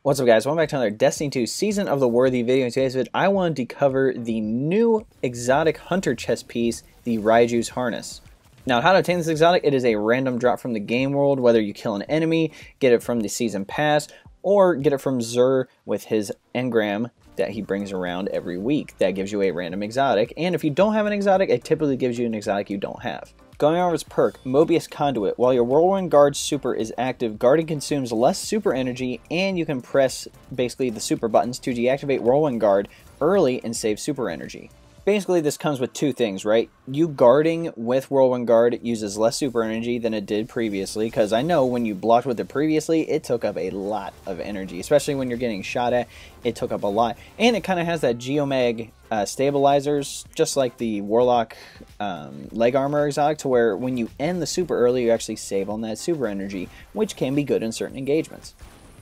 What's up guys, welcome back to another Destiny 2 Season of the Worthy video. In today's video, I wanted to cover the new exotic hunter chest piece, the Raiju's Harness. Now, how to obtain this exotic, it is a random drop from the game world, whether you kill an enemy, get it from the season pass, or get it from Xur with his engram that he brings around every week. That gives you a random exotic, and if you don't have an exotic, it typically gives you an exotic you don't have. Going over its perk, Mobius Conduit. While your Whirlwind Guard super is active, guarding consumes less super energy, and you can press basically the super buttons to deactivate Whirlwind Guard early and save super energy. Basically, this comes with two things, right? You guarding with Whirlwind Guard uses less super energy than it did previously, because I know when you blocked with it previously, it took up a lot of energy, especially when you're getting shot at, it took up a lot. And it kind of has that Geomag stabilizers, just like the Warlock leg armor exotic, to where when you end the super early, you actually save on that super energy, which can be good in certain engagements.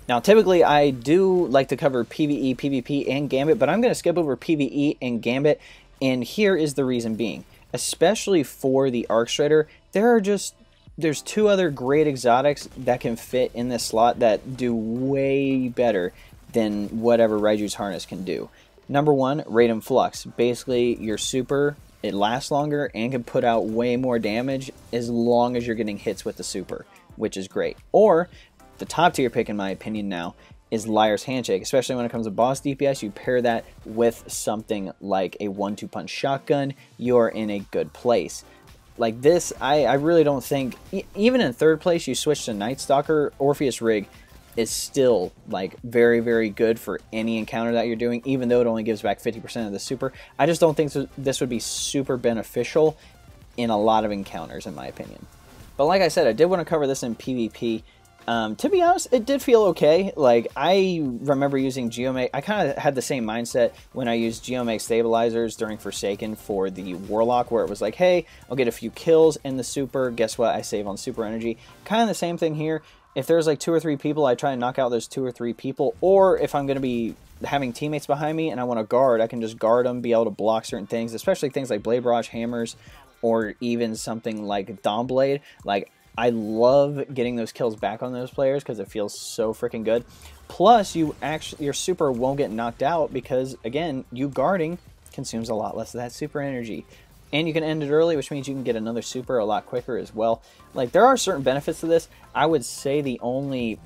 Now, typically, I do like to cover PvE, PvP, and Gambit, but I'm going to skip over PvE and Gambit. And here is the reason being, especially for the Arcstrider, there's two other great exotics that can fit in this slot that do way better than whatever Raiju's Harness can do. Number one, Radiant Flux. Basically, your super, it lasts longer and can put out way more damage as long as you're getting hits with the super, which is great. Or, the top tier pick in my opinion now, is Liar's Handshake, especially when it comes to boss DPS. You pair that with something like a 1-2 punch shotgun, you're in a good place. Like this, I really don't think, even in third place, you switch to Night Stalker. Orpheus Rig is still like very, very good for any encounter that you're doing, even though it only gives back 50% of the super. I just don't think this would be super beneficial in a lot of encounters, in my opinion. But like I said, I did want to cover this in PvP. To be honest, it did feel okay. Like, I remember using Geomag. I kind of had the same mindset when I used Geomag stabilizers during Forsaken for the Warlock, where it was like, hey, I'll get a few kills in the super. Guess what? I save on super energy. Kind of the same thing here. If there's like 2 or 3 people, I try to knock out those 2 or 3 people. Or if I'm going to be having teammates behind me and I want to guard, I can just guard them, be able to block certain things, especially things like Blade Barrage, hammers, or even something like Dawnblade. Like, I love getting those kills back on those players because it feels so freaking good. Plus, your super won't get knocked out because, again, you guarding consumes a lot less of that super energy. And you can end it early, which means you can get another super a lot quicker as well. Like, there are certain benefits to this. I would say the only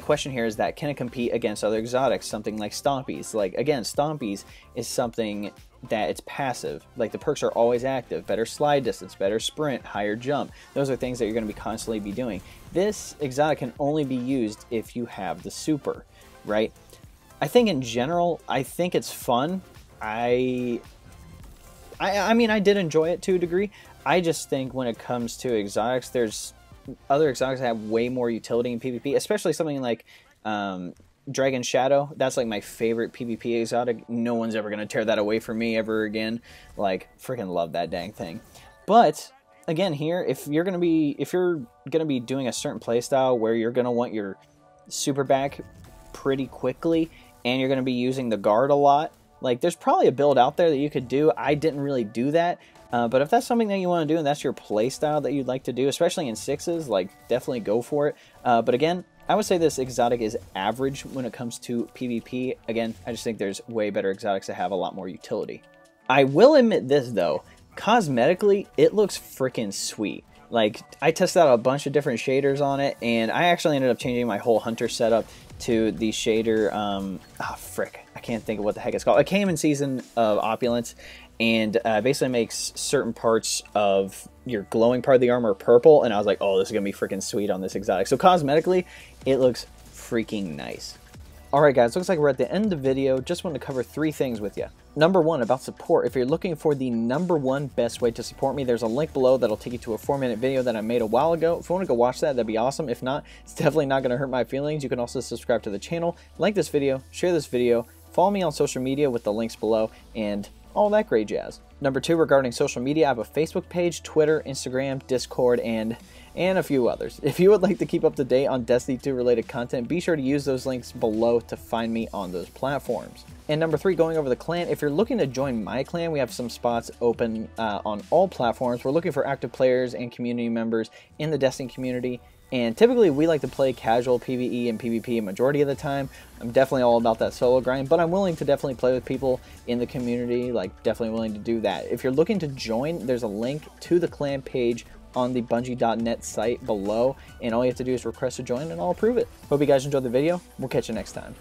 question here is that, can it compete against other exotics, something like Stompies? Like, again, Stompies is something that it's passive. Like, the perks are always active. Better slide distance, better sprint, higher jump. Those are things that you're going to be constantly be doing. This exotic can only be used if you have the super, right? I think in general, I think it's fun. I mean, I did enjoy it to a degree. I just think when it comes to exotics, there's other exotics that have way more utility in PvP, especially something like Dragon Shadow. That's like my favorite PvP exotic. No one's ever going to tear that away from me ever again. Like, freaking love that dang thing. But again, here, if you're going to be doing a certain playstyle where you're going to want your super back pretty quickly and you're going to be using the guard a lot, like, there's probably a build out there that you could do. I didn't really do that. But if that's something that you want to do and that's your play style that you'd like to do, especially in 6s, like, definitely go for it. But again, I would say this exotic is average when it comes to PvP. Again, I just think there's way better exotics that have a lot more utility. I will admit this, though. Cosmetically, it looks freaking sweet. Like, I tested out a bunch of different shaders on it, and I actually ended up changing my whole hunter setup to the shader, frick, I can't think of what the heck it's called. It came in Season of Opulence, and basically makes certain parts of your glowing part of the armor purple, and I was like, oh, this is going to be freaking sweet on this exotic. So cosmetically, it looks freaking nice. Alright guys, looks like we're at the end of the video. Just wanted to cover 3 things with you. Number 1, about support. If you're looking for the #1 best way to support me, there's a link below that'll take you to a 4-minute video that I made a while ago. If you want to go watch that, that'd be awesome. If not, it's definitely not going to hurt my feelings. You can also subscribe to the channel, like this video, share this video, follow me on social media with the links below, and all that great jazz. Number 2, regarding social media, I have a Facebook page, Twitter, Instagram, Discord, and a few others. If you would like to keep up to date on Destiny 2 related content, be sure to use those links below to find me on those platforms. And number 3, going over the clan, if you're looking to join my clan, we have some spots open on all platforms. We're looking for active players and community members in the Destiny community. And typically we like to play casual PvE and PvP a majority of the time. I'm definitely all about that solo grind, but I'm willing to definitely play with people in the community, like definitely willing to do that. If you're looking to join, there's a link to the clan page on the Bungie.net site below, and all you have to do is request to join and I'll approve it. Hope you guys enjoyed the video. We'll catch you next time.